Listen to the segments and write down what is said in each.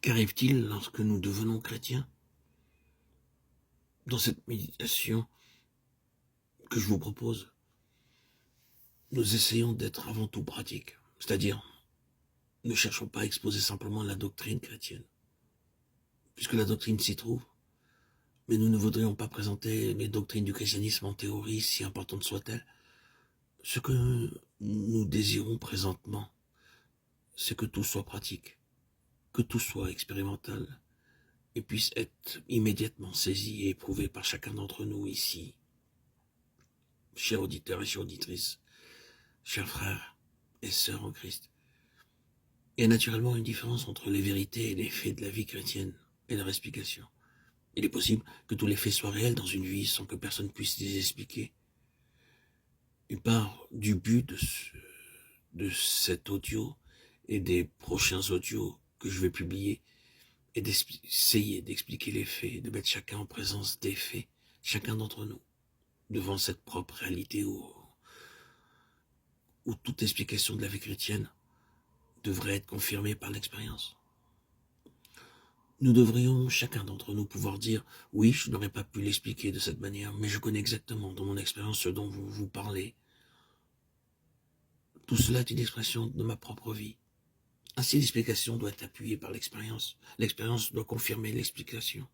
Qu'arrive-t-il lorsque nous devenons chrétiens? Dans cette méditation que je vous propose, nous essayons d'être avant tout pratiques, c'est-à-dire ne cherchons pas à exposer simplement la doctrine chrétienne, puisque la doctrine s'y trouve, mais nous ne voudrions pas présenter les doctrines du christianisme en théorie, si importantes soient-elles. Ce que nous désirons présentement, c'est que tout soit pratique, que tout soit expérimental, et puisse être immédiatement saisi et éprouvé par chacun d'entre nous ici. Chers auditeurs et chères auditrices, chers frères et sœurs en Christ, il y a naturellement une différence entre les vérités et les faits de la vie chrétienne et leur explication. Il est possible que tous les faits soient réels dans une vie sans que personne puisse les expliquer. Une part du but de cet audio et des prochains audios que je vais publier est d'essayer d'expliquer les faits, de mettre chacun en présence des faits, chacun d'entre nous, devant cette propre réalité où toute explication de la vie chrétienne devrait être confirmée par l'expérience. Nous devrions, chacun d'entre nous, pouvoir dire « Oui, je n'aurais pas pu l'expliquer de cette manière, mais je connais exactement dans mon expérience ce dont vous parlez. Tout cela est une expression de ma propre vie. » Ainsi, l'explication doit être appuyée par l'expérience. L'expérience doit confirmer l'explication.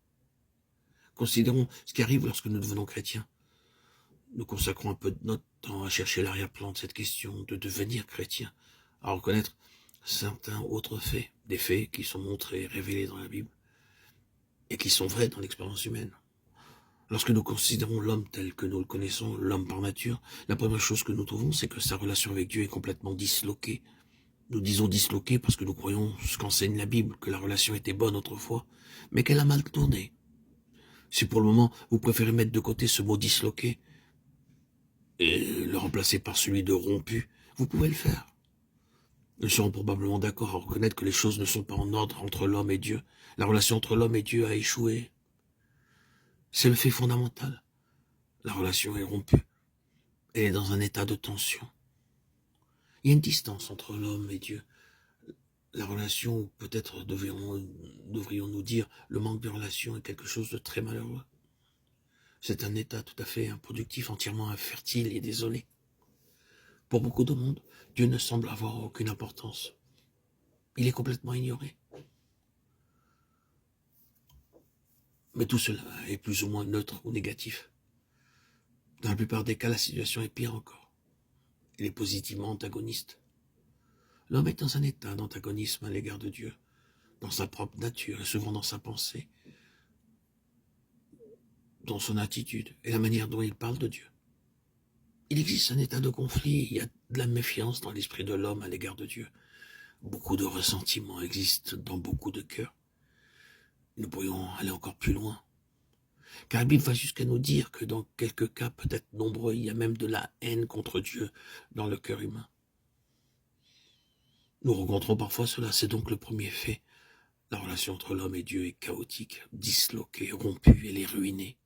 Considérons ce qui arrive lorsque nous devenons chrétiens. Nous consacrons un peu de notre temps à chercher l'arrière-plan de cette question de devenir chrétien, à reconnaître certains autres faits, des faits qui sont montrés et révélés dans la Bible, et qui sont vrais dans l'expérience humaine. Lorsque nous considérons l'homme tel que nous le connaissons, l'homme par nature, la première chose que nous trouvons, c'est que sa relation avec Dieu est complètement disloquée. Nous disons disloquée parce que nous croyons ce qu'enseigne la Bible, que la relation était bonne autrefois, mais qu'elle a mal tourné. Si pour le moment vous préférez mettre de côté ce mot disloqué et le remplacer par celui de rompu, vous pouvez le faire. Nous serons probablement d'accord à reconnaître que les choses ne sont pas en ordre entre l'homme et Dieu. La relation entre l'homme et Dieu a échoué. C'est le fait fondamental. La relation est rompue. Elle est dans un état de tension. Il y a une distance entre l'homme et Dieu. La relation, peut-être devrions-nous dire, le manque de relation est quelque chose de très malheureux. C'est un état tout à fait improductif, entièrement infertile et désolé. Pour beaucoup de monde, Dieu ne semble avoir aucune importance. Il est complètement ignoré. Mais tout cela est plus ou moins neutre ou négatif. Dans la plupart des cas, la situation est pire encore. Il est positivement antagoniste. L'homme est dans un état d'antagonisme à l'égard de Dieu, dans sa propre nature et souvent dans sa pensée, dans son attitude et la manière dont il parle de Dieu. Il existe un état de conflit, il y a de la méfiance dans l'esprit de l'homme à l'égard de Dieu. Beaucoup de ressentiments existent dans beaucoup de cœurs. Nous pourrions aller encore plus loin. Car la Bible va jusqu'à nous dire que dans quelques cas, peut-être nombreux, il y a même de la haine contre Dieu dans le cœur humain. Nous rencontrons parfois cela, c'est donc le premier fait. La relation entre l'homme et Dieu est chaotique, disloquée, rompue, elle est ruinée.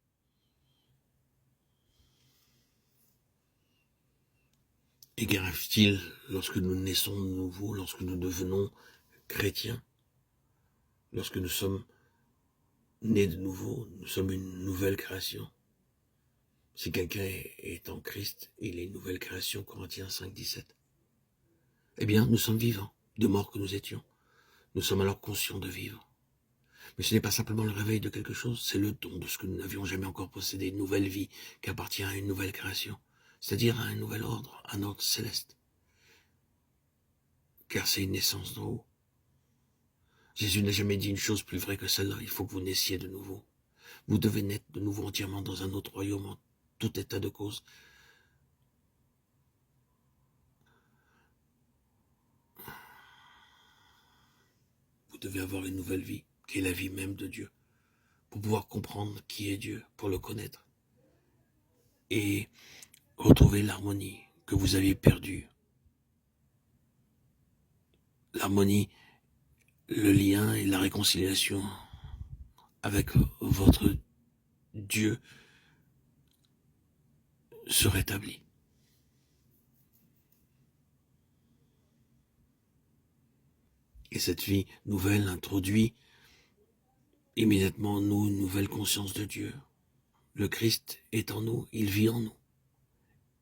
Et qu'arrive-t-il lorsque nous naissons de nouveau, lorsque nous devenons chrétiens, lorsque nous sommes nés de nouveau, nous sommes une nouvelle création. Si quelqu'un est en Christ, il est une nouvelle création, Corinthiens 5, 17. Eh bien, nous sommes vivants, de mort que nous étions. Nous sommes alors conscients de vivre. Mais ce n'est pas simplement le réveil de quelque chose, c'est le don de ce que nous n'avions jamais encore possédé, une nouvelle vie qui appartient à une nouvelle création, c'est-à-dire à un nouvel ordre, un ordre céleste. Car c'est une naissance d'en haut. Jésus n'a jamais dit une chose plus vraie que celle-là, il faut que vous naissiez de nouveau. Vous devez naître de nouveau entièrement dans un autre royaume, en tout état de cause. Vous devez avoir une nouvelle vie, qui est la vie même de Dieu, pour pouvoir comprendre qui est Dieu, pour le connaître, et retrouver l'harmonie que vous aviez perdue. L'harmonie, le lien et la réconciliation avec votre Dieu se rétablit. Et cette vie nouvelle introduit immédiatement en nous une nouvelle conscience de Dieu. Le Christ est en nous, il vit en nous.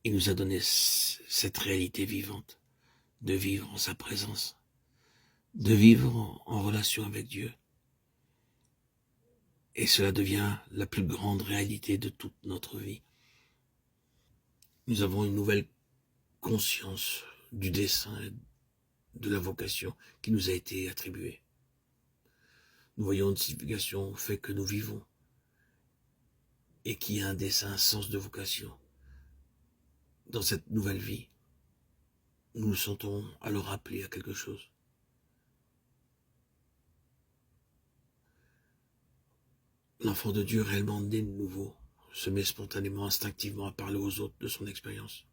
Il nous a donné cette réalité vivante de vivre en sa présence, de vivre en relation avec Dieu. Et cela devient la plus grande réalité de toute notre vie. Nous avons une nouvelle conscience du dessein et de la vocation qui nous a été attribuée. Nous voyons une signification au fait que nous vivons et qu'il y a un dessein, un sens de vocation. Dans cette nouvelle vie, nous nous sentons alors appelés à quelque chose. L'enfant de Dieu réellement né de nouveau se met spontanément, instinctivement à parler aux autres de son expérience.